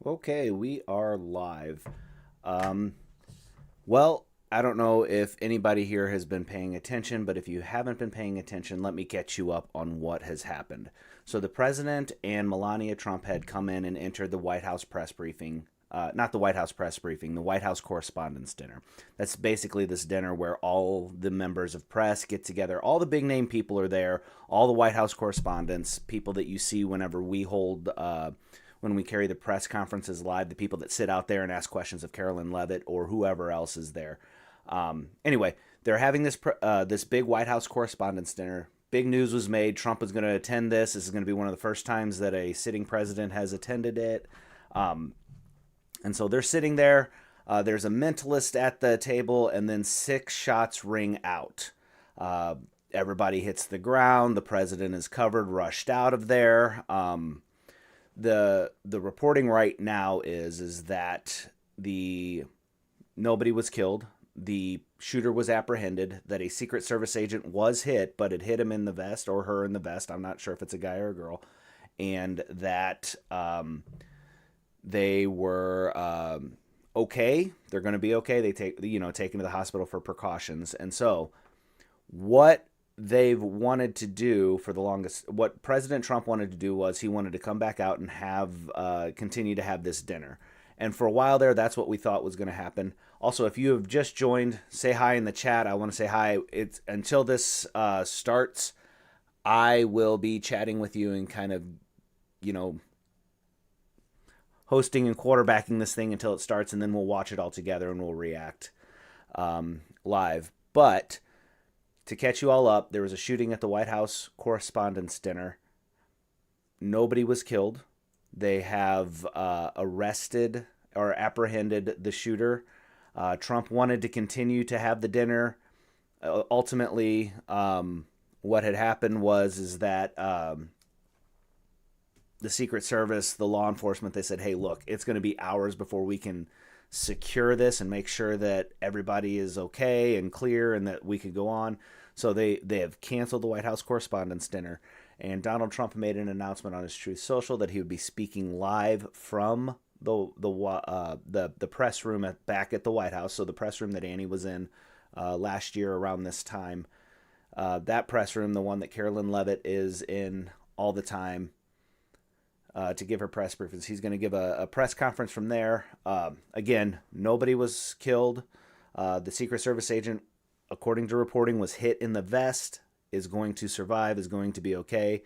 Okay, we are live. Um, well, I don't know if anybody here has been paying attention, but if you haven't been paying attention, let me catch you up on what has happened. So, the president and Melania Trump had come in and entered the White House press briefing. Not the White House press briefing, the White House Correspondents Dinner. That's basically this dinner where all the members of press get together. All the big name people are there. All the White House correspondents, people that you see whenever we hold when we carry the press conferences live, the people that sit out there and ask questions of Carolyn Levitt or whoever else is there. Anyway, they're having this big White House Correspondents' Dinner. Big news was made. Trump is going to attend this. This is going to be one of the first times that a sitting president has attended it. And so they're sitting there. There's a mentalist at the table, and then 6 shots ring out. Everybody hits the ground. The president is covered, rushed out of there. The reporting right now is that nobody was killed. The shooter was apprehended. That a Secret Service agent was hit, but it hit him in the vest or her in the vest. I'm not sure if it's a guy or a girl, and that they were okay. They're going to be okay. They taken to the hospital for precautions. And so, what they've wanted to do for the longest, what President Trump wanted to do was he wanted to come back out and continue to have this dinner. And for a while there, that's what we thought was going to happen. Also, if you have just joined, say hi in the chat. I want to say hi. It's until this starts, I will be chatting with you and kind of, you know, hosting and quarterbacking this thing until it starts, and then we'll watch it all together and we'll react live. But to catch you all up, there was a shooting at the White House Correspondents' Dinner. Nobody was killed. They have arrested or apprehended the shooter. Trump wanted to continue to have the dinner. Ultimately, what had happened is that the Secret Service, the law enforcement, they said, hey, look, it's going to be hours before we can secure this and make sure that everybody is okay and clear and that we could go on. So they have canceled the White House Correspondents' Dinner. And Donald Trump made an announcement on his Truth Social that he would be speaking live from the press room back at the White House. So the press room that Annie was in last year around this time. That press room, the one that Carolyn Levitt is in all the time, to give her press briefings. He's going to give a press conference from there. Again, nobody was killed. The Secret Service agent, according to reporting, was hit in the vest, is going to survive, is going to be okay.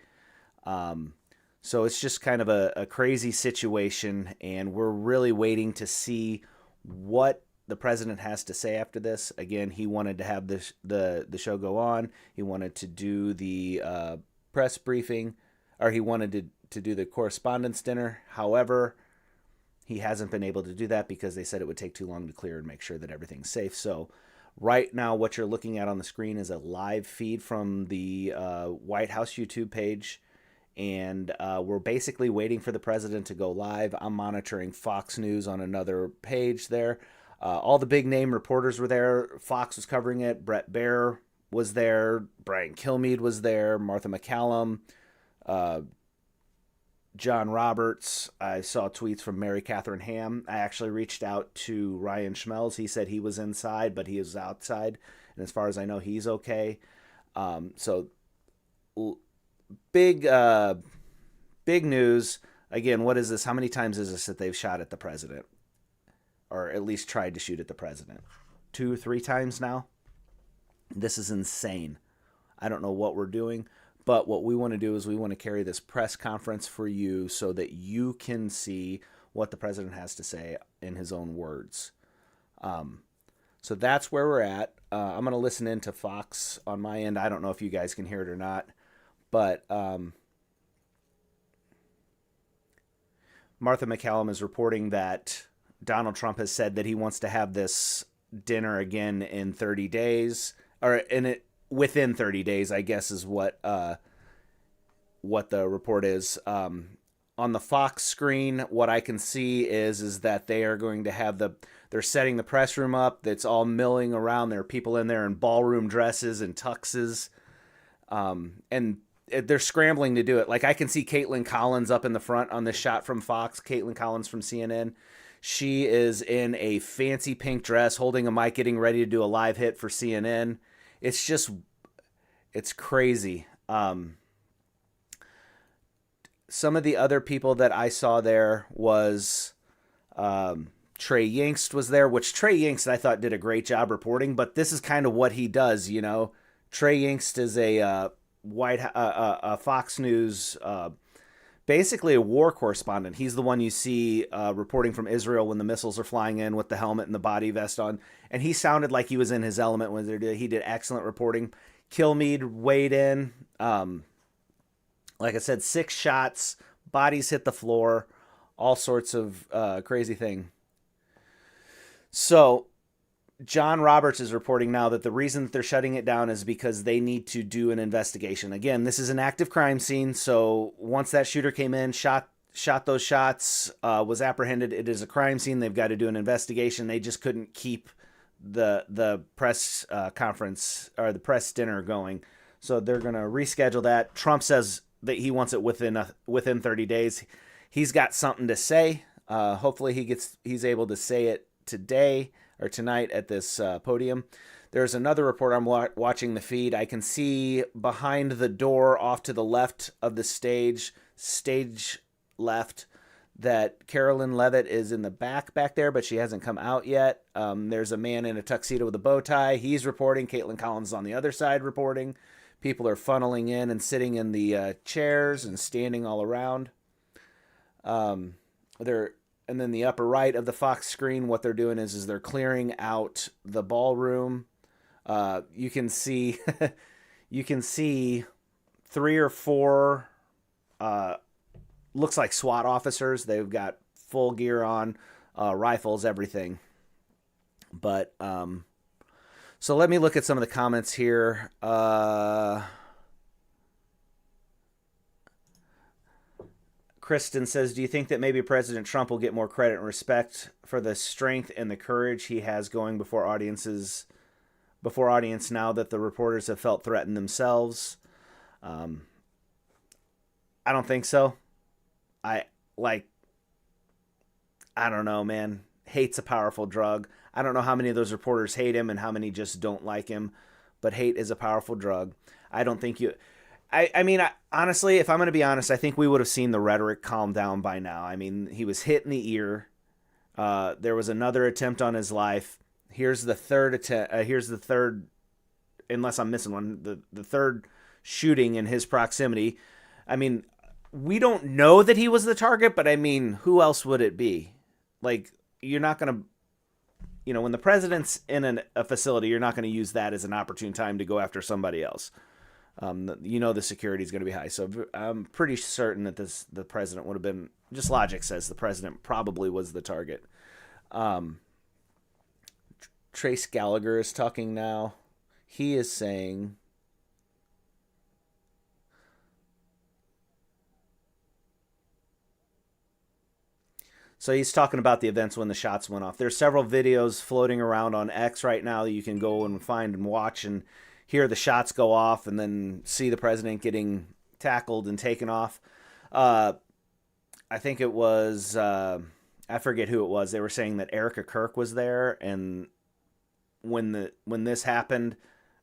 So it's just kind of a crazy situation, and we're really waiting to see what the president has to say after this. Again, he wanted to have the show go on. He wanted to do the press briefing, or he wanted to do the correspondence dinner. However, he hasn't been able to do that because they said it would take too long to clear and make sure that everything's safe. So right now, what you're looking at on the screen is a live feed from the White House YouTube page. And we're basically waiting for the president to go live. I'm monitoring Fox News on another page there. All the big name reporters were there. Fox was covering it. Brett Baer was there. Brian Kilmeade was there. Martha McCallum. John Roberts. I saw tweets from Mary Catherine Ham. I actually reached out to Ryan Schmelz. He said he was inside, but he is outside. And as far as I know, he's okay. So big news. Again, what is this? How many times is this that they've shot at the president? Or at least tried to shoot at the president? 2, 3 times now? This is insane. I don't know what we're doing. But what we want to do is we want to carry this press conference for you so that you can see what the president has to say in his own words. So that's where we're at. I'm going to listen into Fox on my end. I don't know if you guys can hear it or not. But Martha McCallum is reporting that Donald Trump has said that he wants to have this dinner again in 30 days. Within 30 days, I guess, is what the report is. On the Fox screen, what I can see is that they are going to have they're setting the press room up. That's all milling around. There are people in there in ballroom dresses and tuxes. And they're scrambling to do it. Like I can see Caitlin Collins up in the front on this shot from Fox. Caitlin Collins from CNN. She is in a fancy pink dress, holding a mic, getting ready to do a live hit for CNN. It's just, it's crazy. Some of the other people that I saw there was Trey Yingst was there, which Trey Yingst I thought did a great job reporting, but this is kind of what he does, you know. Trey Yingst is a Fox News, basically a war correspondent. He's the one you see reporting from Israel when the missiles are flying in with the helmet and the body vest on, and he sounded like he was in his element when he did excellent reporting. Kilmeade weighed in. Like I said, 6 shots, bodies hit the floor, all sorts of crazy thing. So John Roberts is reporting now that the reason that they're shutting it down is because they need to do an investigation. Again, this is an active crime scene, so once that shooter came in, shot those shots, was apprehended, it is a crime scene. They've got to do an investigation. They just couldn't keep the press conference or the press dinner going, so they're going to reschedule that. Trump says that he wants it within 30 days. He's got something to say. Hopefully he's able to say it today or tonight at this podium. There's another report. I'm watching the feed. I can see behind the door off to the left of the stage left, that Carolyn Levitt is in the back there, but she hasn't come out yet. There's a man in a tuxedo with a bow tie. He's reporting. Caitlin Collins is on the other side reporting. People are funneling in and sitting in the chairs and standing all around. And then the upper right of the Fox screen, what they're doing is they're clearing out the ballroom. You can see 3 or 4 looks like SWAT officers. They've got full gear on, rifles, everything. But so let me look at some of the comments here. Kristen says, do you think that maybe President Trump will get more credit and respect for the strength and the courage he has going before audience now that the reporters have felt threatened themselves? I don't think so. I don't know, man. Hate's a powerful drug. I don't know how many of those reporters hate him and how many just don't like him, but hate is a powerful drug. I don't think honestly, if I'm going to be honest, I think we would have seen the rhetoric calm down by now. I mean, he was hit in the ear. There was another attempt on his life. Here's the third attempt. Here's the third, unless I'm missing one, the third shooting in his proximity. I mean, we don't know that he was the target, but I mean, who else would it be? Like, you're not going to, when the president's in a facility, you're not going to use that as an opportune time to go after somebody else. The security is going to be high. So I'm pretty certain that the president would have been, just logic says the president probably was the target. Trace Gallagher is talking now. He is saying, so he's talking about the events when the shots went off. There's several videos floating around on X right now that you can go and find and watch and hear the shots go off and then see the president getting tackled and taken off. I think it was, I forget who it was. They were saying that Erica Kirk was there, and when this happened,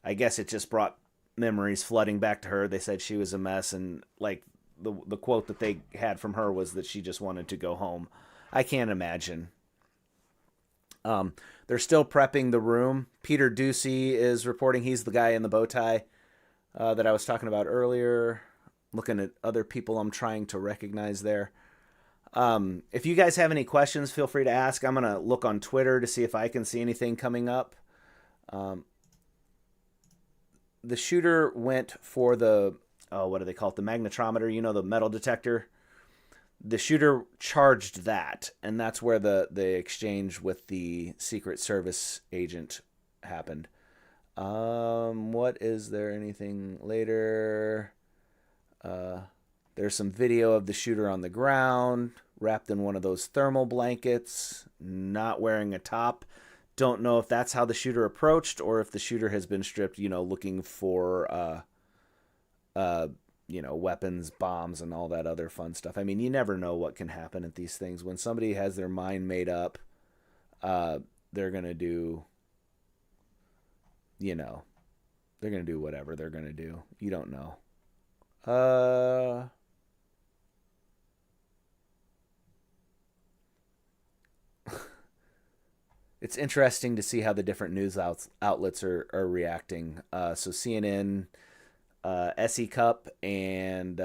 I guess it just brought memories flooding back to her. They said she was a mess, and like the quote that they had from her was that she just wanted to go home. I can't imagine. They're still prepping the room. Peter Ducey is reporting. He's the guy in the bow tie that I was talking about earlier. Looking at other people I'm trying to recognize there. If you guys have any questions, feel free to ask. I'm going to look on Twitter to see if I can see anything coming up. The shooter went for the, what do they call it? The magnetometer, the metal detector. The shooter charged that, and that's where the exchange with the Secret Service agent happened. What is there anything later? There's some video of the shooter on the ground, wrapped in one of those thermal blankets, not wearing a top. Don't know if that's how the shooter approached or if the shooter has been stripped, looking for weapons, bombs, and all that other fun stuff. I mean, you never know what can happen at these things. When somebody has their mind made up, they're going to do, you know, they're going to do whatever they're going to do. You don't know. Uh, it's interesting to see how the different news outlets are reacting. So CNN, SE Cup, and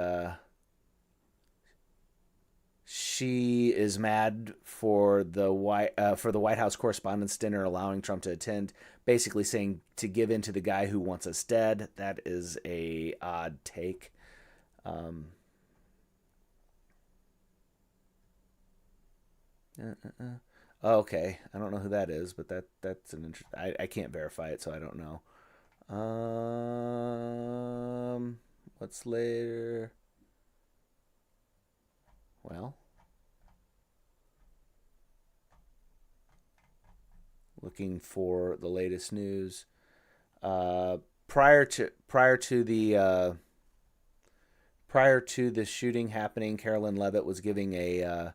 she is mad for the White House Correspondents Dinner allowing Trump to attend, basically saying to give in to the guy who wants us dead. That is a odd take. Um, okay, I don't know who that is, but that's an interesting. I can't verify it, so I don't know. What's later? Well, looking for the latest news. Uh, prior to the shooting happening, Carolyn Levitt was giving a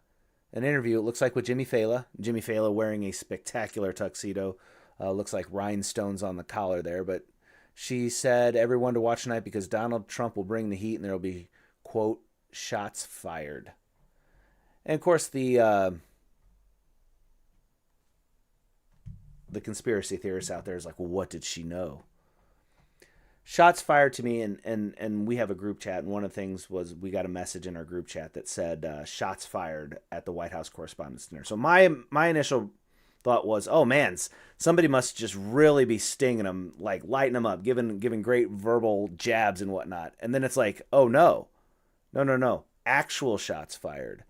an interview. It looks like with Jimmy Fallon. Jimmy Fallon wearing a spectacular tuxedo. Looks like rhinestones on the collar there, but she said everyone to watch tonight because Donald Trump will bring the heat and there will be quote shots fired. And of course the conspiracy theorists out there is like, well, what did she know? Shots fired to me, and we have a group chat, and one of the things was we got a message in our group chat that said shots fired at the White House Correspondents' Dinner. So my initial thought was, oh man, somebody must just really be stinging them, like lighting them up, giving great verbal jabs and whatnot. And then it's like, oh no, no, actual shots fired.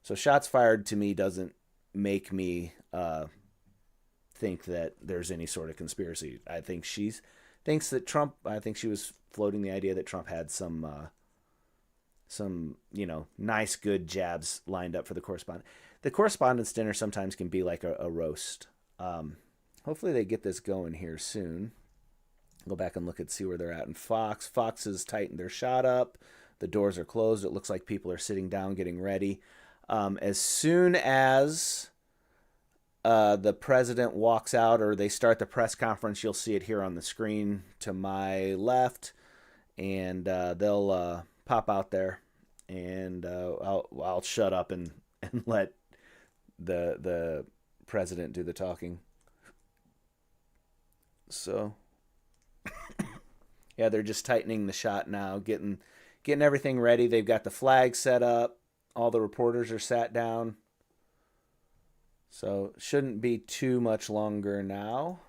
So shots fired to me doesn't make me think that there's any sort of conspiracy. I think she's thinks that Trump. I think she was floating the idea that Trump had some nice good jabs lined up for the correspondent. The correspondence dinner sometimes can be like a roast. Hopefully they get this going here soon. Go back and look and see where they're at. And Fox has tightened their shot up. The doors are closed. It looks like people are sitting down, getting ready. As soon as the president walks out or they start the press conference, you'll see it here on the screen to my left, and they'll pop out there, and I'll shut up and let the president do the talking. So yeah, they're just tightening the shot now, getting everything ready. They've got the flag set up. All the reporters are sat down. So shouldn't be too much longer now.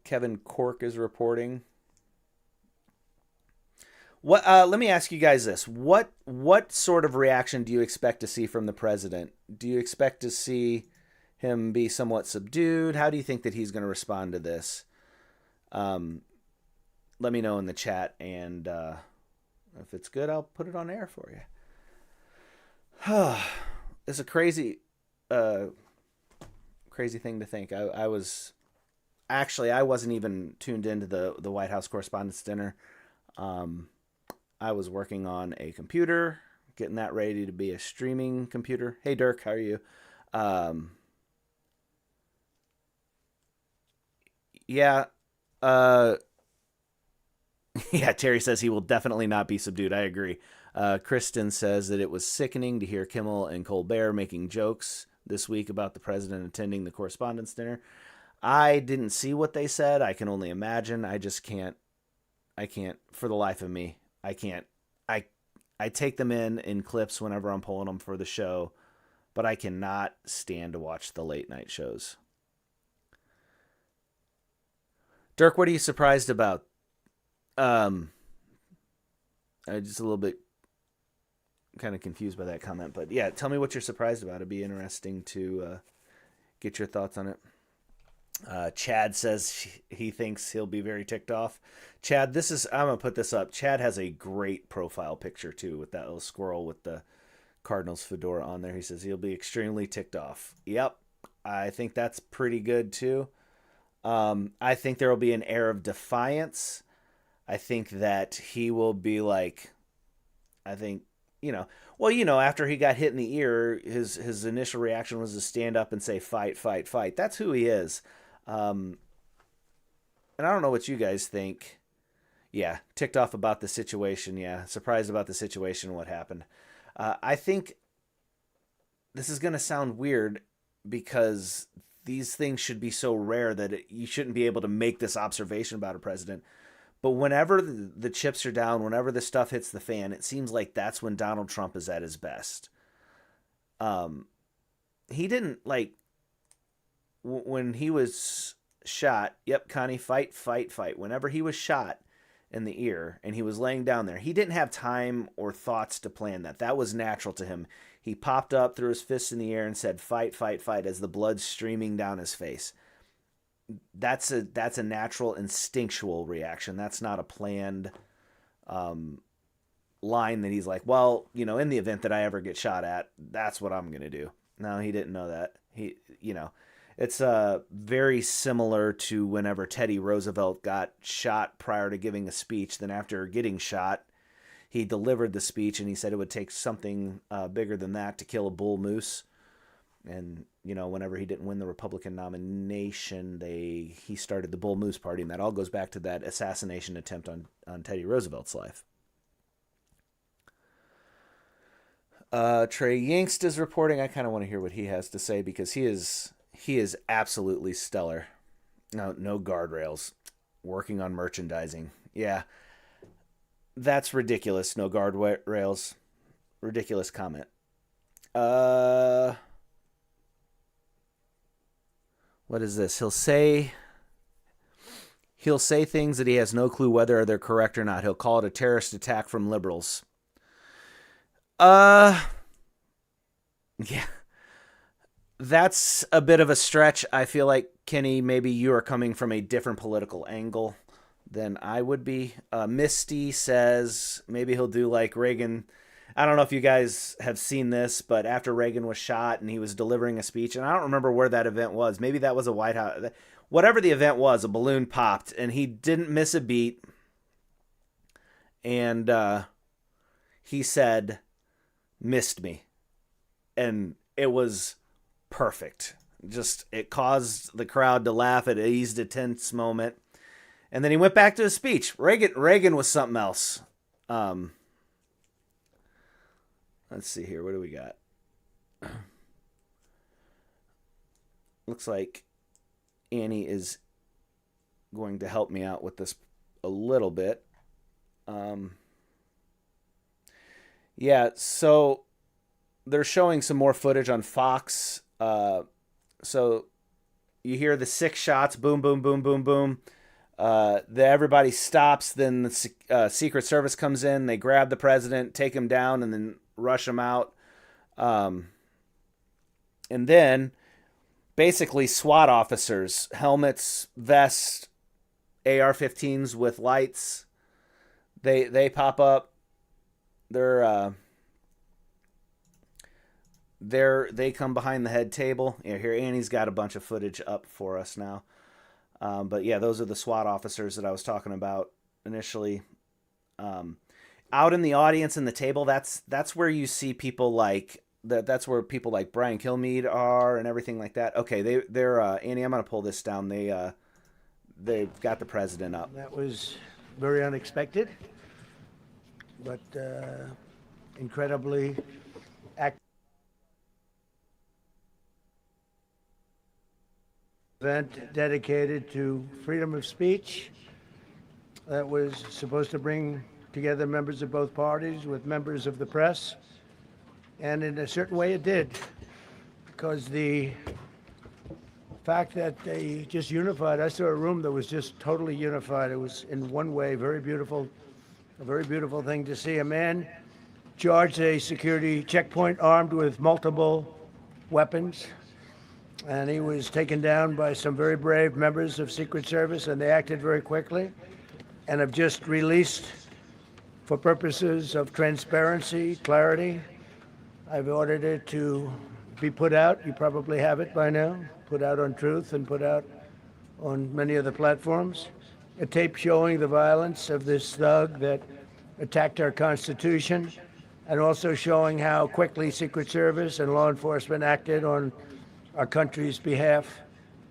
Kevin Cork is reporting. What? Let me ask you guys this: what sort of reaction do you expect to see from the president? Do you expect to see him be somewhat subdued? How do you think that he's going to respond to this? Let me know in the chat, and if it's good, I'll put it on air for you. It's a crazy thing to think. I wasn't even tuned into the White House Correspondents' Dinner. I was working on a computer, getting that ready to be a streaming computer. Hey Dirk, how are you? Yeah. Yeah, Terry says he will definitely not be subdued. I agree. Kristen says that it was sickening to hear Kimmel and Colbert making jokes this week about the president attending the Correspondents' Dinner. I didn't see what they said. I can only imagine. I just can't. I can't, for the life of me. I can't. I take them in clips whenever I'm pulling them for the show, but I cannot stand to watch the late night shows. Dirk, what are you surprised about? I'm just a little bit kind of confused by that comment, but yeah, tell me what you're surprised about. It'd be interesting to get your thoughts on it. Chad says he thinks he'll be very ticked off. Chad, I'm going to put this up. Chad has a great profile picture too with that little squirrel with the Cardinals fedora on there. He says he'll be extremely ticked off. Yep. I think that's pretty good too. I think there will be an air of defiance. I think that he will be like, I think, well, after he got hit in the ear, his initial reaction was to stand up and say, fight, fight, fight. That's who he is. Um, and I don't know what you guys think. Yeah, ticked off about the situation. Yeah, surprised about the situation and what happened. I think this is going to sound weird because these things should be so rare that you shouldn't be able to make this observation about a president. But whenever the chips are down, whenever the stuff hits the fan, it seems like that's when Donald Trump is at his best. Um, he didn't like when he was shot. Yep, Connie, fight, fight, fight. Whenever he was shot in the ear and he was laying down there, he didn't have time or thoughts to plan that. That was natural to him. He popped up, threw his fists in the air, and said, "Fight, fight, fight," as the blood streaming down his face. That's a natural instinctual reaction. That's not a planned um, line that he's like, well, in the event that I ever get shot at, that's what I'm gonna do. No, he didn't know that. It's very similar to whenever Teddy Roosevelt got shot prior to giving a speech. Then after getting shot, he delivered the speech and he said it would take something bigger than that to kill a bull moose. And whenever he didn't win the Republican nomination, he started the Bull Moose Party, and that all goes back to that assassination attempt on Teddy Roosevelt's life. Trey Yingst is reporting. I kind of want to hear what he has to say because he is absolutely stellar. No guardrails. Working on merchandising. Yeah, that's ridiculous. No guardrails. Ridiculous comment. What is this? He'll say things that he has no clue whether they're correct or not. He'll call it a terrorist attack from liberals. Yeah. That's a bit of a stretch. I feel like, Kenny, maybe you are coming from a different political angle than I would be. Misty says maybe he'll do like Reagan. I don't know if you guys have seen this, but after Reagan was shot and he was delivering a speech, and I don't remember where that event was. Maybe that was a White House. Whatever the event was, a balloon popped, and he didn't miss a beat. And he said, "Missed me." And it was perfect. It caused the crowd to laugh. It eased a tense moment. And then he went back to his speech. Reagan was something else. Let's see here. What do we got? Looks like Annie is going to help me out with this a little bit. Yeah, so they're showing some more footage on Fox. So you hear the 6 shots, boom, boom, boom, boom, boom. Everybody stops. Then the Secret Service comes in. They grab the president, take him down, and then rush him out. And then basically SWAT officers, helmets, vests, AR-15s with lights. They pop up. They come behind the head table. Here Annie's got a bunch of footage up for us now. But yeah, those are the SWAT officers that I was talking about initially. Out in the audience in the table, that's where you see people like that. That's where people like Brian Kilmeade are and everything like that. Okay, they're Annie. I'm gonna pull this down. They've got the president up. That was very unexpected, but incredibly event dedicated to freedom of speech that was supposed to bring together members of both parties with members of the press, and in a certain way it did, because the fact that they just unified, I saw a room that was just totally unified. It was in one way very beautiful, a very beautiful thing to see. A man charged a security checkpoint armed with multiple weapons, and he was taken down by some very brave members of Secret Service, and they acted very quickly and have just released, for purposes of transparency, clarity, I've ordered it to be put out. You probably have it by now. Put out on Truth and put out on many of the platforms, a tape showing the violence of this thug that attacked our Constitution, and also showing how quickly Secret Service and law enforcement acted on our country's behalf.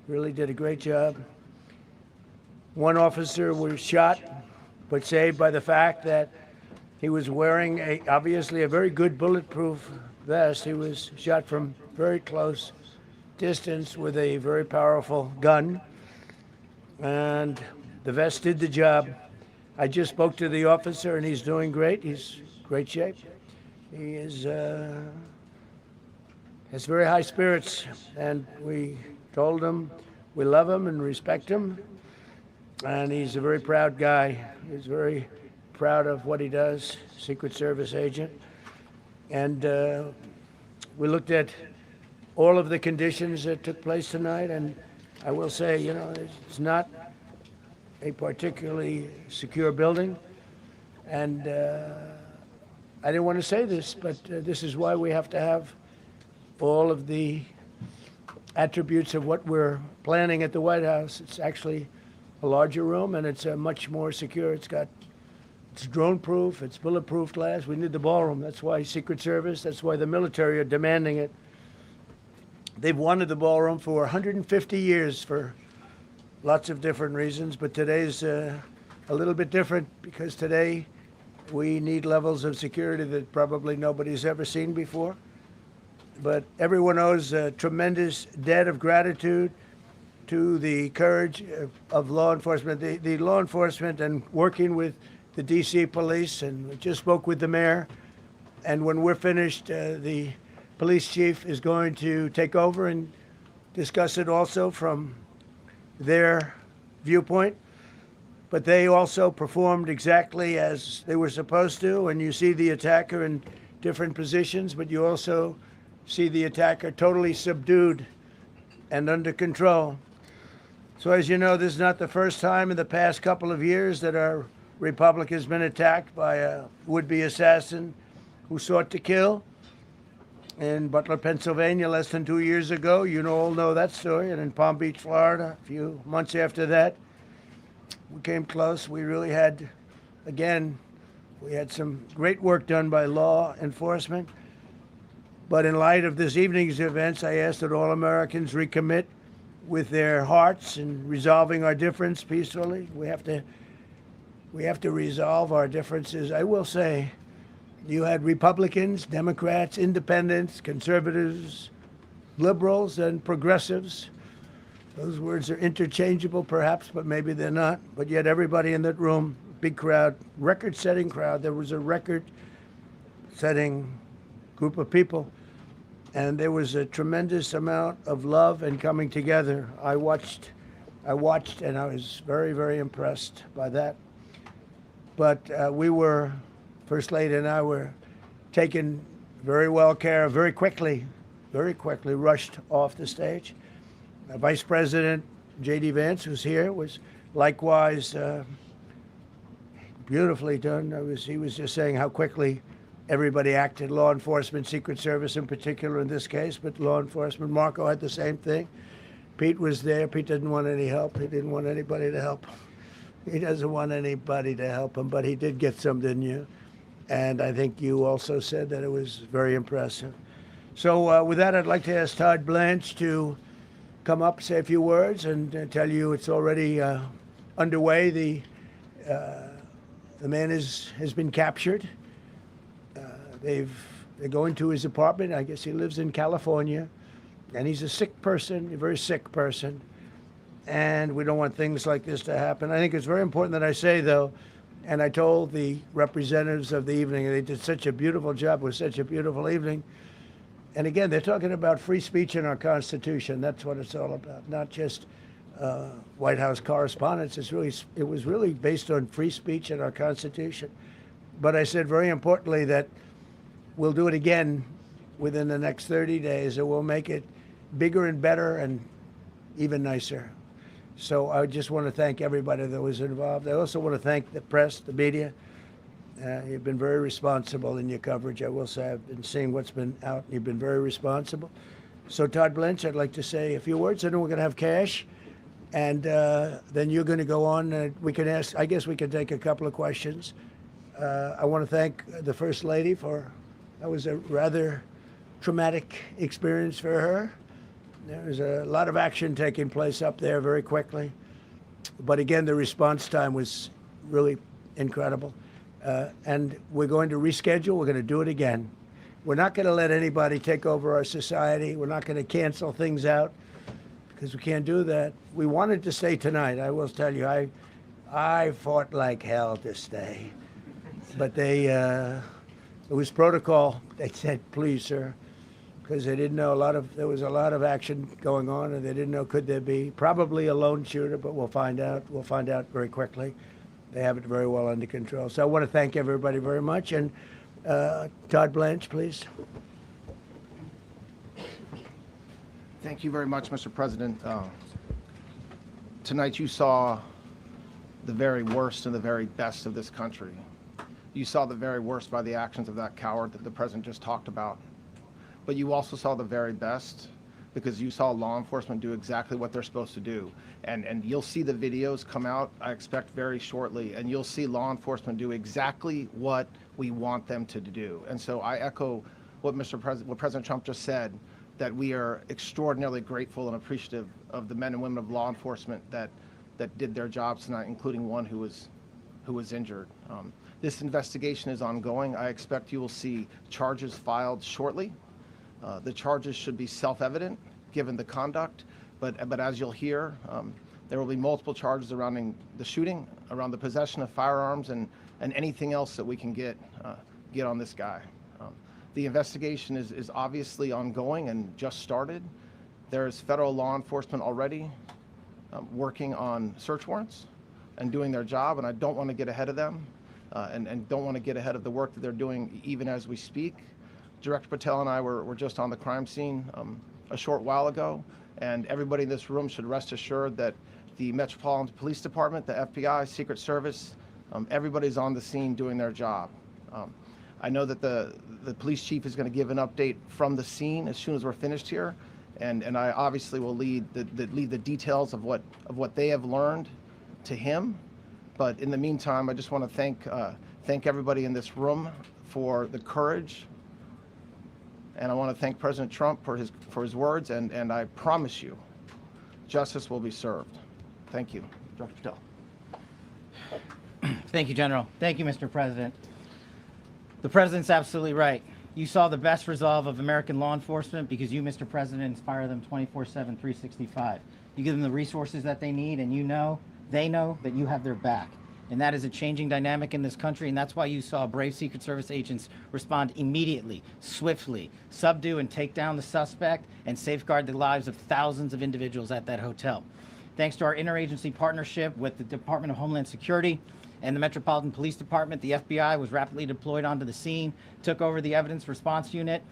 Really did a great job. One officer was shot, but saved by the fact that he was wearing obviously a very good bulletproof vest. He was shot from very close distance with a very powerful gun, and the vest did the job. I just spoke to the officer, and he's doing great. He's in great shape. He has very high spirits, and we told him we love him and respect him, and he's a very proud guy. He's very proud of what he does, Secret Service agent. And we looked at all of the conditions that took place tonight, and I will say, you know, it's not a particularly secure building, and I didn't want to say this, but this is why we have to have all of the attributes of what we're planning at the White House. It's actually a larger room, and it's much more secure. It's drone-proof, it's bulletproof glass. We need the ballroom. That's why Secret Service, that's why the military are demanding it. They've wanted the ballroom for 150 years for lots of different reasons, but today's a little bit different because today we need levels of security that probably nobody's ever seen before. But everyone owes a tremendous debt of gratitude to the courage of law enforcement, the law enforcement, and working with the D.C. police. And we just spoke with the mayor. And when we're finished, the police chief is going to take over and discuss it also from their viewpoint. But they also performed exactly as they were supposed to. And you see the attacker in different positions, but you also see the attacker totally subdued and under control. So as you know, this is not the first time in the past couple of years that our republic has been attacked by a would-be assassin who sought to kill. In Butler, Pennsylvania, less than 2 years ago, you all know that story. And in Palm Beach, Florida, a few months after that, we came close. We really had, again, we had some great work done by law enforcement. But in light of this evening's events, I ask that all Americans recommit with their hearts in resolving our difference peacefully. We have to resolve our differences. I will say, you had Republicans, Democrats, independents, conservatives, liberals, and progressives. Those words are interchangeable, perhaps, but maybe they're not. But yet everybody in that room, big crowd, record-setting crowd. There was a record-setting group of people, and there was a tremendous amount of love and coming together. I watched, and I was very, very impressed by that. But First Lady and I were taken very well care of, very quickly rushed off the stage. Vice President J.D. Vance, who's here, was likewise beautifully done. He was just saying how quickly everybody acted, law enforcement, Secret Service in particular in this case, but law enforcement. Marco had the same thing. Pete was there. Pete didn't want any help. He didn't want anybody to help him. He doesn't want anybody to help him, but he did get some, didn't you? And I think you also said that it was very impressive. So with that, I'd like to ask Todd Blanche to come up, say a few words, and tell you it's already underway. The man has been captured. They're going to his apartment. I guess he lives in California, and he's a sick person, a very sick person, and we don't want things like this to happen. I think it's very important that I say, though, and I told the representatives of the evening, and they did such a beautiful job. It was such a beautiful evening. And again, they're talking about free speech in our Constitution. That's what it's all about, not just White House Correspondents. It was really based on free speech in our Constitution. But I said very importantly that we'll do it again within the next 30 days, and we'll make it bigger and better and even nicer. So I just want to thank everybody that was involved. I also want to thank the press, the media. You've been very responsible in your coverage. I will say I've been seeing what's been out. You've been very responsible. So Todd Blanche, I'd like to say a few words, and then we're going to have cash. And then you're going to go on. We can ask, I guess we can take a couple of questions. I want to thank the First Lady that was a rather traumatic experience for her. There was a lot of action taking place up there very quickly. But again, the response time was really incredible. And we're going to reschedule. We're going to do it again. We're not going to let anybody take over our society. We're not going to cancel things out because we can't do that. We wanted to stay tonight. I will tell you, I fought like hell to stay. But it was protocol. They said, please, sir, because they didn't know there was a lot of action going on, and they didn't know could there be probably a lone shooter, but we'll find out. We'll find out very quickly. They have it very well under control. So I want to thank everybody very much. And Todd Blanche, please. Thank you very much, Mr. President. Tonight you saw the very worst and the very best of this country. You saw the very worst by the actions of that coward that the President just talked about. But you also saw the very best because you saw law enforcement do exactly what they're supposed to do. And you'll see the videos come out, I expect, very shortly, and you'll see law enforcement do exactly what we want them to do. And so I echo what President Trump just said, that we are extraordinarily grateful and appreciative of the men and women of law enforcement that did their jobs tonight, including one who was injured. This investigation is ongoing. I expect you will see charges filed shortly. The charges should be self-evident given the conduct, but as you'll hear, there will be multiple charges surrounding the shooting, around the possession of firearms, and anything else that we can get on this guy. The investigation is obviously ongoing and just started. There's federal law enforcement already working on search warrants and doing their job, and I don't want to get ahead of them and don't want to get ahead of the work that they're doing even as we speak. Director Patel and I were just on the crime scene a short while ago, and everybody in this room should rest assured that the Metropolitan Police Department, the FBI, Secret Service, everybody's on the scene doing their job. I know that the police chief is going to give an update from the scene as soon as we're finished here, and I obviously will lead the details of what they have learned to him. But in the meantime, I just want to thank everybody in this room for the courage, and I want to thank President Trump for his words, and I promise you, justice will be served. Thank you, Dr. Patel. Thank you, General. Thank you, Mr. President. The President's absolutely right. You saw the best resolve of American law enforcement because you, Mr. President, inspire them 24/7, 365. You give them the resources that they need, and they know that you have their back. And that is a changing dynamic in this country, and that's why you saw brave Secret Service agents respond immediately, swiftly, subdue and take down the suspect, and safeguard the lives of thousands of individuals at that hotel. Thanks to our interagency partnership with the Department of Homeland Security and the Metropolitan Police Department, the FBI was rapidly deployed onto the scene, took over the evidence response unit,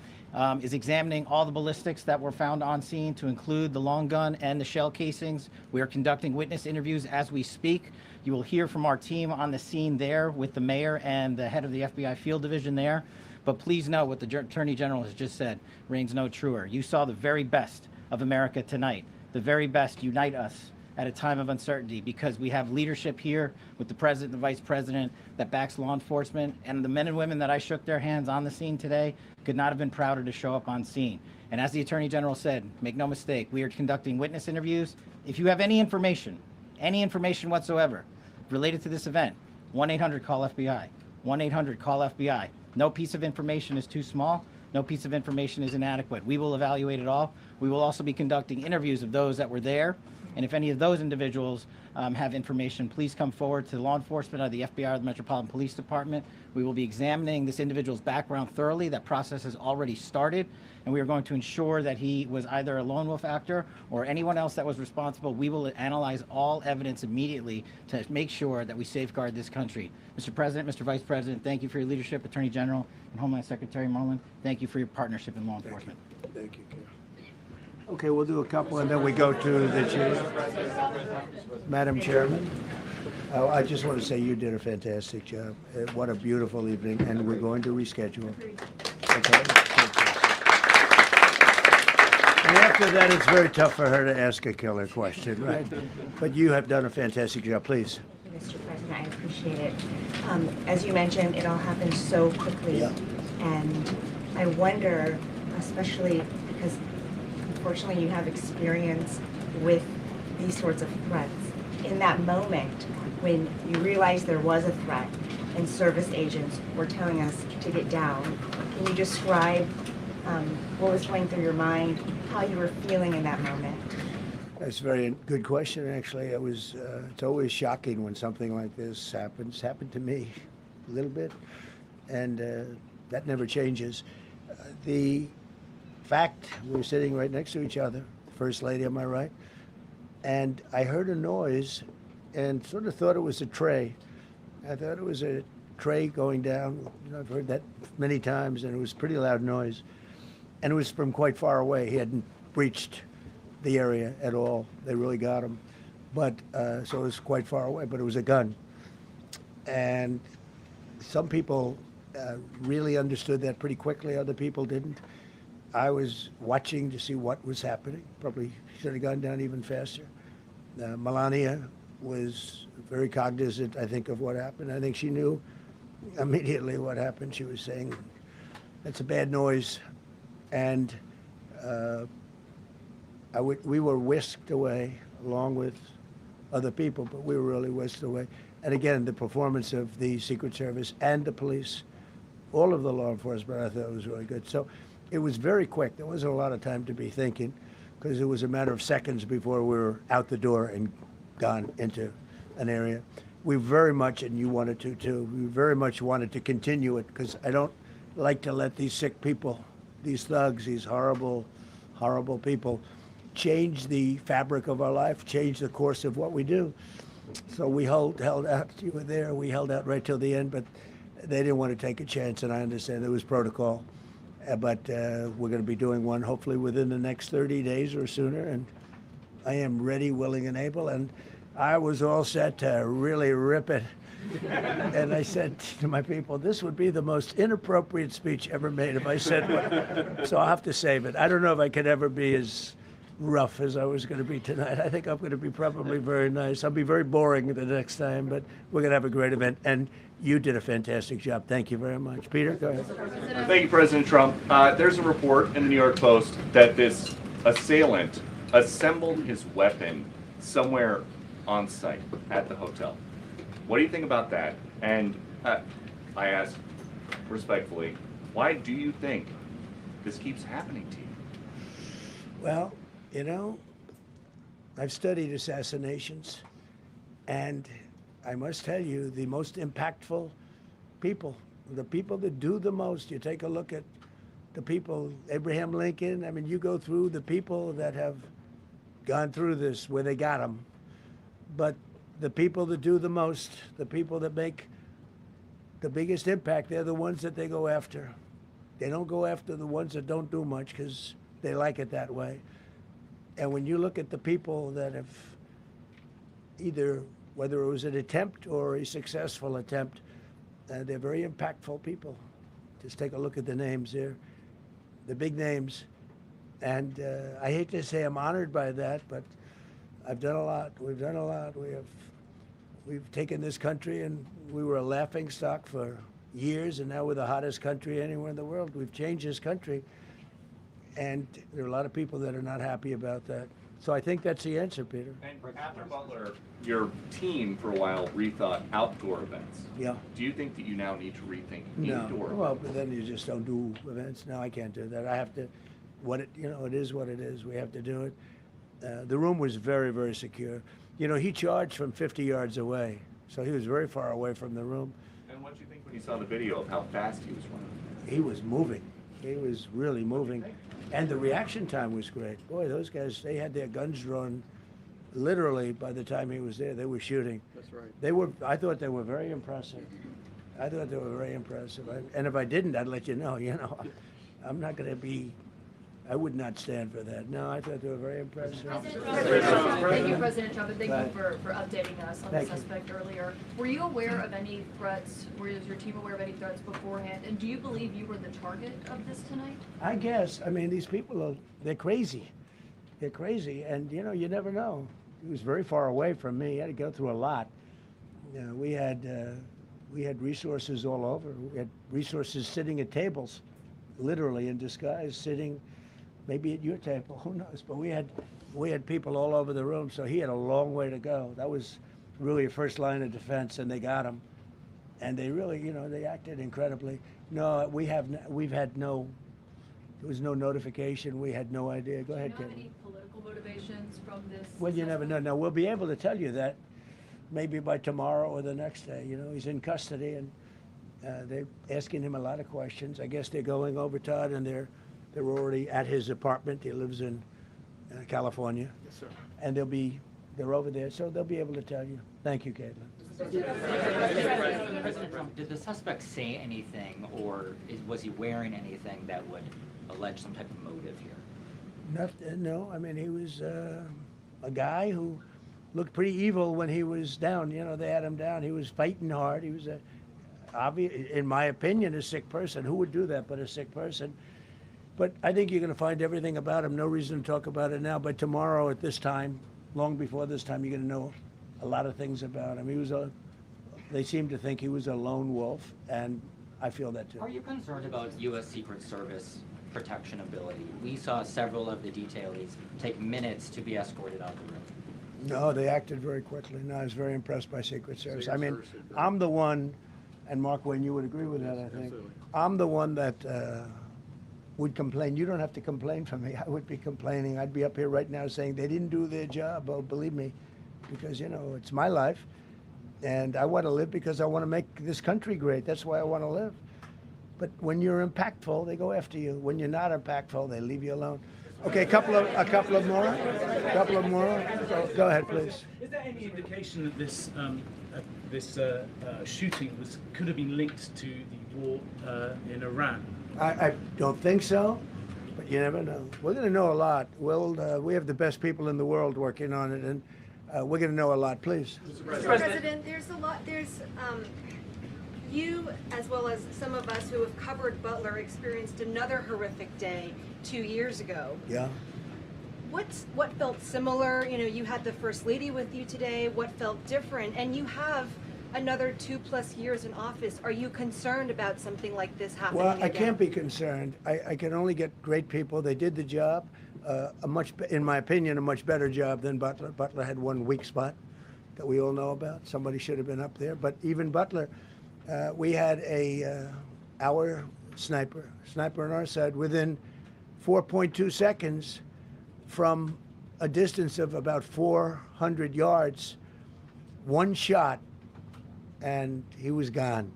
is examining all the ballistics that were found on scene to include the long gun and the shell casings. We are conducting witness interviews as we speak. You will hear from our team on the scene there with the mayor and the head of the FBI field division there. But please know what the Attorney General has just said reigns no truer. You saw the very best of America tonight. The very best unite us at a time of uncertainty, because we have leadership here with the President and the Vice President that backs law enforcement, and the men and women that I shook their hands on the scene today could not have been prouder to show up on scene. And as the Attorney General said, make no mistake, we are conducting witness interviews. If you have any information whatsoever related to this event, 1-800-CALL-FBI, 1-800-CALL-FBI. No piece of information is too small. No piece of information is inadequate. We will evaluate it all. We will also be conducting interviews of those that were there. And if any of those individuals have information, please come forward to law enforcement or the FBI or the Metropolitan Police Department. We will be examining this individual's background thoroughly. That process has already started, and we are going to ensure that he was either a lone wolf actor or anyone else that was responsible. We will analyze all evidence immediately to make sure that we safeguard this country. Mr. President, Mr. Vice President, thank you for your leadership. Attorney General and Homeland Secretary Mullen, thank you for your partnership in law enforcement. Thank you. Okay, we'll do a couple, and then we go to the chief. Madam Chairman, I just want to say you did a fantastic job. What a beautiful evening, and we're going to reschedule. Okay? We have after that, it's very tough for her to ask a killer question, right? But you have done a fantastic job. Please. Mr. President, I appreciate it. As you mentioned, it all happened so quickly. Yeah. And I wonder, especially because unfortunately you have experience with these sorts of threats, in that moment when you realized there was a threat and service agents were telling us to get down, can you describe what was going through your mind, how you were feeling in that moment? That's a very good question, actually. It's always shocking when something like this happens. Happened to me a little bit, and that never changes. The fact we were sitting right next to each other, First Lady on my right, and I heard a noise and sort of thought it was a tray. I thought it was a tray going down. You know, I've heard that many times, and it was a pretty loud noise. And it was from quite far away. He hadn't breached the area at all. They really got him. But, so it was quite far away, but it was a gun. And some people really understood that pretty quickly. Other people didn't. I was watching to see what was happening. Probably should have gone down even faster. Melania was very cognizant, I think, of what happened. I think she knew immediately what happened. She was saying, "That's a bad noise." And we were whisked away along with other people, but we were really whisked away. And again, the performance of the Secret Service and the police, all of the law enforcement, I thought was really good. So it was very quick. There wasn't a lot of time to be thinking, because it was a matter of seconds before we were out the door and gone into an area. We very much, and you wanted to too, we very much wanted to continue it, because I don't like to let these sick people, these thugs, these horrible, horrible people, change the fabric of our life, change the course of what we do. So we held out. You were there. We held out right till the end, but they didn't want to take a chance, and I understand there was protocol. But we're going to be doing one hopefully within the next 30 days or sooner, and I am ready, willing, and able. And I was all set to really rip it. And I said to my people, this would be the most inappropriate speech ever made if I said what. So I'll have to save it. I don't know if I could ever be as rough as I was going to be tonight. I think I'm going to be probably very nice. I'll be very boring the next time, but we're going to have a great event. And you did a fantastic job. Thank you very much. Peter, go ahead. Thank you, President Trump. There's a report in the New York Post that this assailant assembled his weapon somewhere on site at the hotel. What do you think about that? And I ask respectfully, why do you think this keeps happening to you? Well, you know, I've studied assassinations, and I must tell you, the most impactful people, the people that do the most, you take a look at the people, Abraham Lincoln, I mean, you go through the people that have gone through this, where they got them. But the people that do the most, the people that make the biggest impact, they're the ones that they go after. They don't go after the ones that don't do much, because they like it that way. And when you look at the people that have either, whether it was an attempt or a successful attempt, they're very impactful people. Just take a look at the names there, the big names. And I hate to say I'm honored by that, but I've done a lot. We've done a lot. We've taken this country, and we were a laughing stock for years, and now we're the hottest country anywhere in the world. We've changed this country, and there are a lot of people that are not happy about that. So I think that's the answer, Peter. And after Butler, your team for a while rethought outdoor events. Yeah. Do you think that you now need to rethink No. indoor Well, events? but then you just don't do events. No, I can't do that. I have to, it is what it is. We have to do it. The room was very, very secure. You know, he charged from 50 yards away, so he was very far away from the room. And what do you think when you saw the video of how fast he was running? He was moving. He was really moving. And the reaction time was great. Boy, those guys, they had their guns drawn literally by the time he was there. They were shooting. That's right. I thought they were very impressive. And if I didn't, I'd let you know, I'm not going to be, I would not stand for that. No, I thought they were very impressive. Thank you, President Trump, and thank you for updating us on the Thank you. suspect earlier. Were you aware of any threats? Was your team aware of any threats beforehand? And do you believe you were the target of this tonight? I guess. I mean, these people they're crazy. They're crazy, and you never know. He was very far away from me. He had to go through a lot. We had resources all over. We had resources sitting at tables, literally in disguise, sitting maybe at your table. Who knows? But we had people all over the room. So he had a long way to go. That was really a first line of defense, and they got him. And they really, they acted incredibly. No, we've had no. There was no notification. We had no idea. Go ahead, Do you know Kevin. any political motivations from this? Well, you never know. suspect? Now, we'll be able to tell you that maybe by tomorrow or the next day. He's in custody, and they're asking him a lot of questions. I guess they're going over, Todd, and they're already at his apartment. He lives in California. Yes, sir. And they're over there, so they'll be able to tell you. Thank you, Caitlin. President Trump, did the suspect say anything, or was he wearing anything that would allege some type of motive here? No, I mean, he was a guy who looked pretty evil when he was down. They had him down. He was fighting hard. He was in my opinion, a sick person. Who would do that but a sick person? But I think you're going to find everything about him. No reason to talk about it now. But tomorrow at this time, long before this time, you're going to know a lot of things about him. They seem to think he was a lone wolf, and I feel that too. Are you concerned about U.S. Secret Service protection ability? We saw several of the detailees take minutes to be escorted out the room. No, they acted very quickly. No, I was very impressed by Secret Service. I mean, I'm the one, and Mark Wayne, you would agree with that, I think. Absolutely. I'm the one that would complain. You don't have to complain for me. I would be complaining. I'd be up here right now saying they didn't do their job. Oh, believe me, because, it's my life, and I want to live because I want to make this country great. That's why I want to live. But when you're impactful, they go after you. When you're not impactful, they leave you alone. Okay, a couple of more. Go ahead, please. Is there any indication that this shooting could have been linked to the war in Iran? I don't think so, but you never know. We're going to know a lot. We have the best people in the world working on it, and we're going to know a lot. Please. Mr. President, there's a lot. You, as well as some of us who have covered Butler, experienced another horrific day 2 years ago. Yeah. What felt similar? You had the First Lady with you today. What felt different? And you have another 2+ years in office. Are you concerned about something like this happening Well, I again? can't be concerned. I can only get great people. They did the job, in my opinion, a much better job than Butler. Butler had one weak spot that we all know about. Somebody should have been up there. But even Butler, we had our sniper on our side within 4.2 seconds from a distance of about 400 yards, one shot, and he was gone.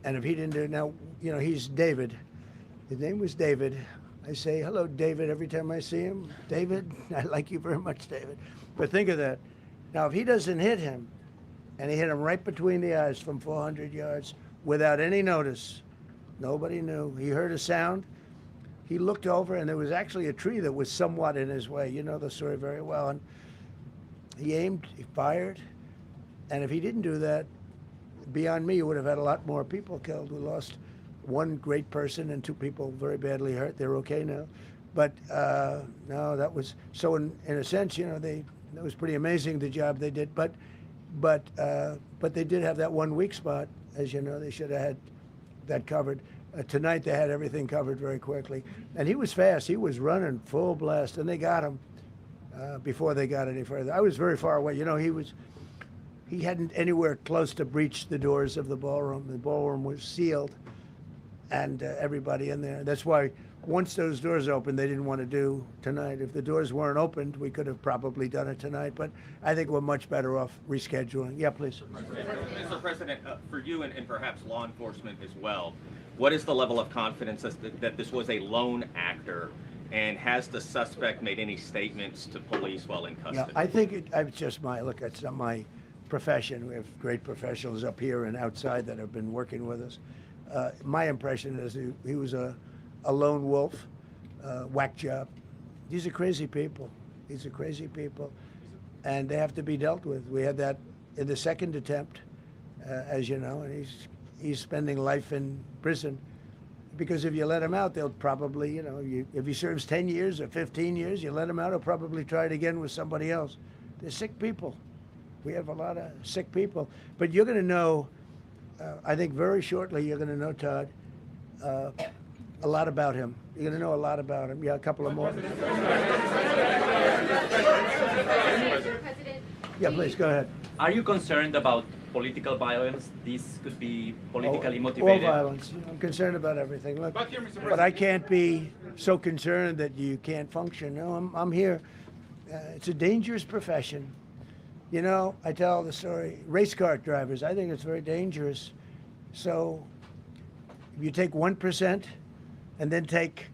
And if he didn't do it, now, he's David. His name was David. I say, hello, David, every time I see him. David, I like you very much, David. But think of that. Now, if he doesn't hit him, and he hit him right between the eyes from 400 yards without any notice, nobody knew. He heard a sound. He looked over, and there was actually a tree that was somewhat in his way. You know the story very well. And he aimed, he fired, and if he didn't do that, beyond me, you would have had a lot more people killed. We lost one great person and 2 people very badly hurt. They're okay now. But no, that was, so in a sense, it was pretty amazing the job they did. But they did have that one weak spot. As you know, they should have had that covered. Tonight they had everything covered very quickly. And he was fast. He was running full blast, and they got him before they got any further. I was very far away. He hadn't anywhere close to breach the doors of the ballroom. The ballroom was sealed, and everybody in there. That's why once those doors opened, they didn't want to do tonight. If the doors weren't opened, we could have probably done it tonight, but I think we're much better off rescheduling. Yeah, please. Mr. President, for you and perhaps law enforcement as well, what is the level of confidence that this was a lone actor, and has the suspect made any statements to police while in custody? Yeah, I think it's just it's not my profession. We have great professionals up here and outside that have been working with us. My impression is he was a lone wolf, whack job. These are crazy people. And they have to be dealt with. We had that in the second attempt, as you know, and he's spending life in prison. because if you let him out, they'll probably, if he serves 10 years or 15 years, you let him out, he'll probably try it again with somebody else. They're sick people. We have a lot of sick people. But you're going to know, I think very shortly, you're going to know, Todd, a lot about him. You're going to know a lot about him. Yeah, a couple of more. Yeah, please, go ahead. Are you concerned about political violence? This could be politically All motivated. violence. I'm concerned about everything. Look, but I can't be so concerned that you can't function. No, I'm here. It's a dangerous profession. I tell the story, race car drivers, I think it's very dangerous. So if you take 1% and then take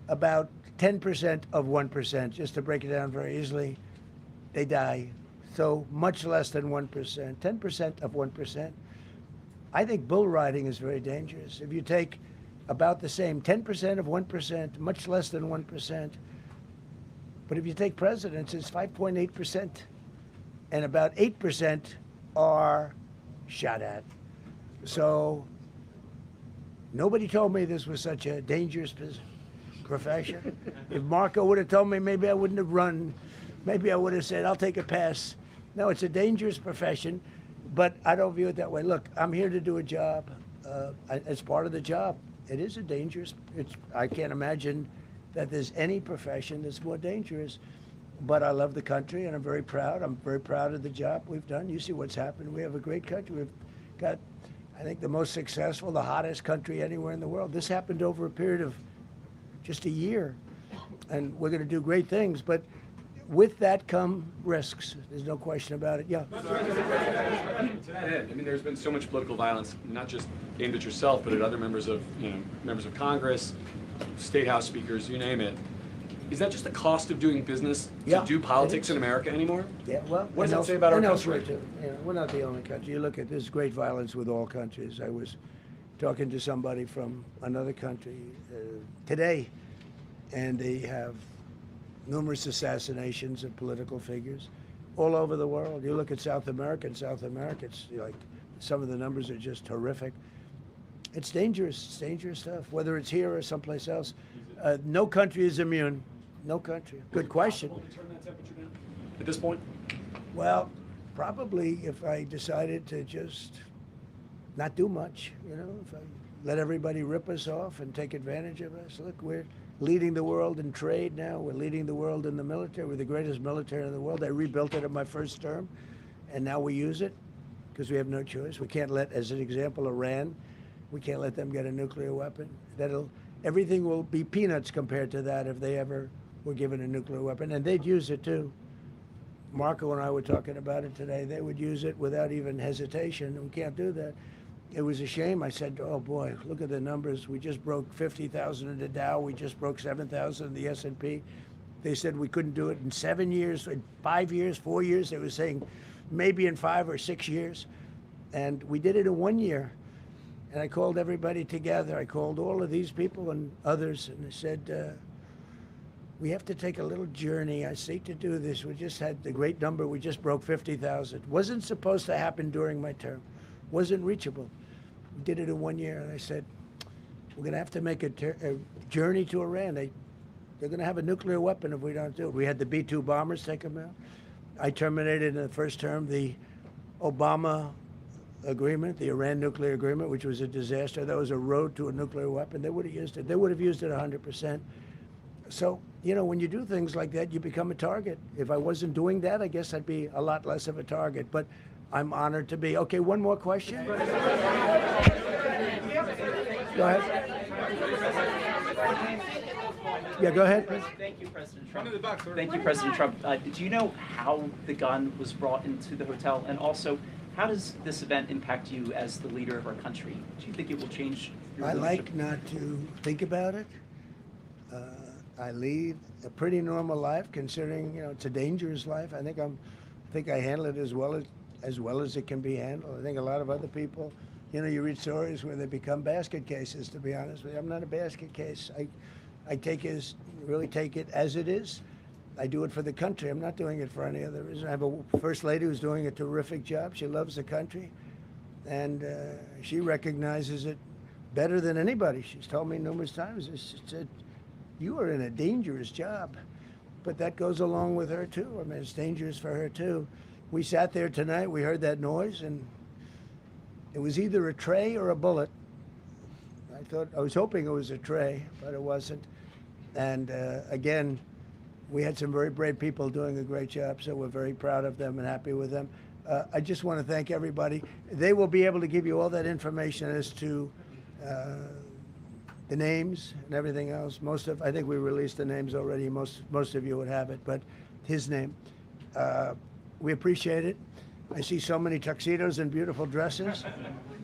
about 10% of 1%, just to break it down very easily, they die. So much less than 1%, 10% of 1%. I think bull riding is very dangerous. If you take about the same 10% of 1%, much less than 1%, but if you take presidents, it's 5.8%, and about 8% are shot at. So nobody told me this was such a dangerous profession. If Marco would have told me, maybe I wouldn't have run. Maybe I would have said, I'll take a pass. No, it's a dangerous profession, but I don't view it that way. Look, I'm here to do a job. It's part of the job. It is a dangerous, I can't imagine that there's any profession that's more dangerous, but I love the country and I'm very proud. I'm very proud of the job we've done. You see what's happened. We have a great country. We've got, I think, the most successful, the hottest country anywhere in the world. This happened over a period of just a year, and we're going to do great things, but with that come risks. There's no question about it. Yeah. To that end, there's been so much political violence, not just aimed at yourself, but at other members of Congress, state house speakers, you name it. Is that just the cost of doing business to do politics in America anymore? Yeah. Well, what does that say about our country? Too. We're not the only country. You look at this great violence with all countries. I was talking to somebody from another country today, and they have numerous assassinations of political figures all over the world. You look at South America, it's like some of the numbers are just horrific. It's dangerous stuff, whether it's here or someplace else. No country is immune. No country. Good question. Will we turn that temperature down at this point? Well, probably if I decided to just not do much, if I let everybody rip us off and take advantage of us. Look, we're leading the world in trade now. We're leading the world in the military. We're the greatest military in the world. I rebuilt it in my first term, and now we use it because we have no choice. We can't let, as an example, Iran, we can't let them get a nuclear weapon. Everything will be peanuts compared to that if they ever were given a nuclear weapon, and they'd use it too. Marco and I were talking about it today. They would use it without even hesitation, and we can't do that. It was a shame. I said, oh boy, look at the numbers. We just broke 50,000 in the Dow. We just broke 7,000 in the S&P. They said we couldn't do it in 7 years, in 5 years, 4 years. They were saying maybe in 5 or 6 years. And we did it in 1 year. And I called everybody together. I called all of these people and others, and I said, we have to take a little journey. I seek to do this. We just had the great number. We just broke 50,000. Wasn't supposed to happen during my term. Wasn't reachable. We did it in 1 year, and I said, we're going to have to make a journey to Iran. They're going to have a nuclear weapon if we don't do it. We had the B-2 bombers take them out. I terminated in the first term the Obama agreement, the Iran nuclear agreement, which was a disaster. That was a road to a nuclear weapon. They would have used it. They would have used it 100%. So, when you do things like that, you become a target. If I wasn't doing that, I guess I'd be a lot less of a target. But I'm honored to be. Okay, one more question. Go ahead. Yeah, go ahead. Thank you, President Trump. Thank you, President Trump. Do you know how the gun was brought into the hotel? And also, how does this event impact you as the leader of our country? Do you think it will change your I leadership? like not to think about it. I lead a pretty normal life, considering it's a dangerous life. I think I handle it as well as it can be handled. I think a lot of other people, you read stories where they become basket cases. To be honest with you, I'm not a basket case. I really take it as it is. I do it for the country. I'm not doing it for any other reason. I have a first lady who's doing a terrific job. She loves the country, and she recognizes it better than anybody. She's told me numerous times. She said, "You are in a dangerous job," but that goes along with her too. I mean, it's dangerous for her too. We sat there tonight. We heard that noise, and it was either a tray or a bullet. I was hoping it was a tray, but it wasn't. And again, we had some very brave people doing a great job, so we're very proud of them and happy with them. I just want to thank everybody. They will be able to give you all that information as to the names and everything else. I think we released the names already. Most of you would have it, but his name. We appreciate it. I see so many tuxedos and beautiful dresses.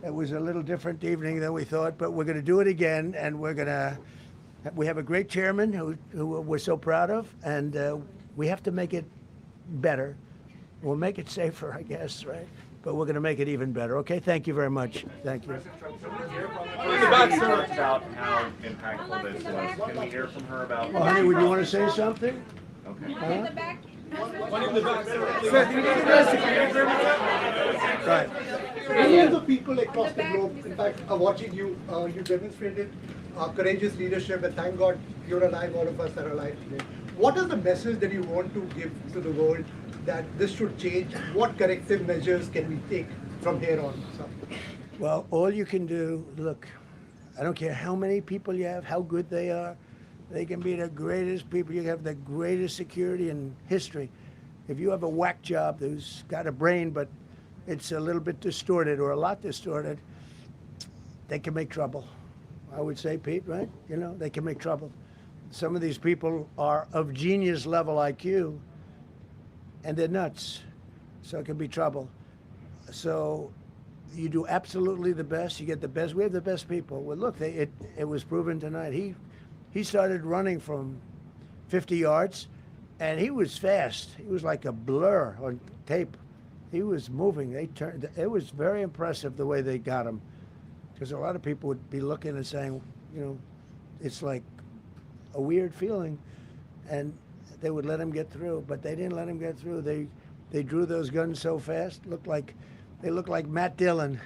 It was a little different evening than we thought, but we're going to do it again, and we have a great chairman who we're so proud of, and we have to make it better. We'll make it safer, I guess, right? But we're going to make it even better. Okay, thank you very much. Thank you. About how impactful this was. Can we hear from her about? Well, honey, would you want to say something? Okay. Right. Millions of people across the globe, in fact, are watching you. You demonstrated courageous leadership, and thank God you're alive. All of us are alive today. What is the message that you want to give to the world that this should change? What corrective measures can we take from here on? So. Well, all you can do, look, I don't care how many people you have, how good they are. They can be the greatest people. You have the greatest security in history. If you have a whack job who's got a brain, but it's a little bit distorted or a lot distorted, they can make trouble. I would say, Pete, right? You know, they can make trouble. Some of these people are of genius level IQ, and they're nuts. So it can be trouble. So you do absolutely the best. You get the best. We have the best people. Well, look, it was proven tonight. He started running from 50 yards, and he was fast. He was like a blur on tape. He was moving. It was very impressive the way they got him, because a lot of people would be looking and saying, you know, it's like a weird feeling, and they would let him get through, but they didn't let him get through. They drew those guns so fast. They looked like Matt Dillon.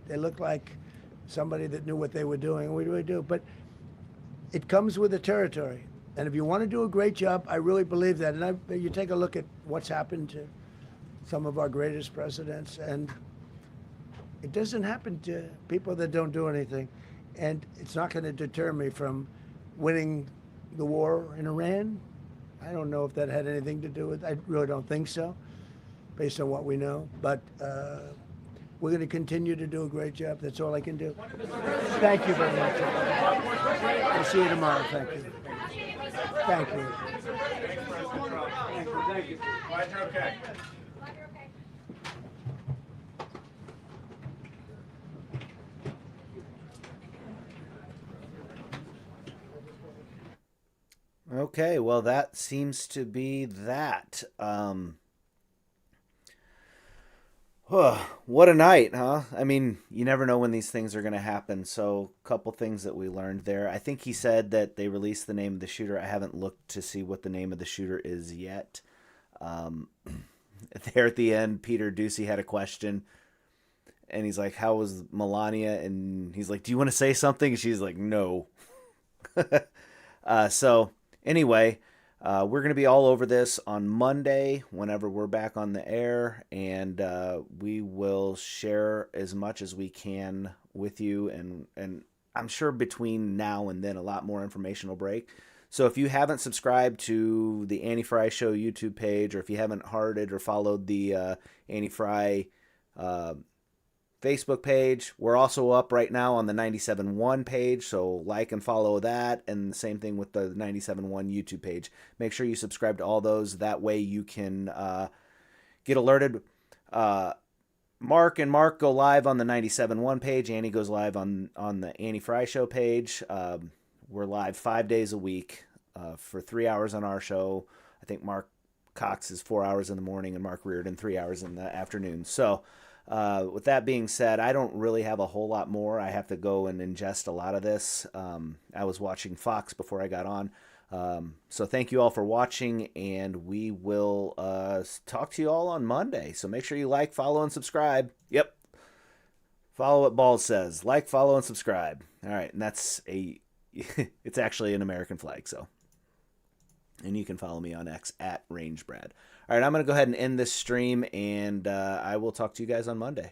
They looked like somebody that knew what they were doing. We really do, but it comes with the territory. And if you want to do a great job, I really believe that. And you take a look at what's happened to some of our greatest presidents, and it doesn't happen to people that don't do anything. And it's not going to deter me from winning the war in Iran. I don't know if that had anything to do with it. I really don't think so, based on what we know. But we're going to continue to do a great job. That's all I can do. Thank you very much. I'll see you tomorrow. Thank you. Thank you. Thank you. Glad you're okay. Okay, well, that seems to be that. What a night, huh? I mean, you never know when these things are going to happen. So, a couple things that we learned there. I think he said that they released the name of the shooter. I haven't looked to see what the name of the shooter is yet. There at the end, Peter Ducey had a question. And he's like, how was Melania? And he's like, do you want to say something? And she's like, no. So, anyway, we're going to be all over this on Monday whenever we're back on the air, and we will share as much as we can with you, and I'm sure between now and then a lot more information will break. So if you haven't subscribed to the Annie Fry Show YouTube page, or if you haven't hearted or followed the Annie Fry Facebook page, we're also up right now on the 97.1 page, so like and follow that, and the same thing with the 97.1 YouTube page. Make sure you subscribe to all those. That way you can get alerted. Mark and Mark go live on the 97.1 page. Annie goes live on the Annie Fry Show page. We're live 5 days a week for 3 hours on our show. I think Mark Cox is 4 hours in the morning and Mark Reardon 3 hours in the afternoon. So with that being said, I don't really have a whole lot more. I have to go and ingest a lot of this. I was watching Fox before I got on. So thank you all for watching, and we will talk to you all on Monday. So make sure you like, follow, and subscribe. Yep. Follow what Bald says. Like, follow, and subscribe. All right, and that's it's actually an American flag, so. And you can follow me on X @RangeBrad. All right, I'm going to go ahead and end this stream, and I will talk to you guys on Monday.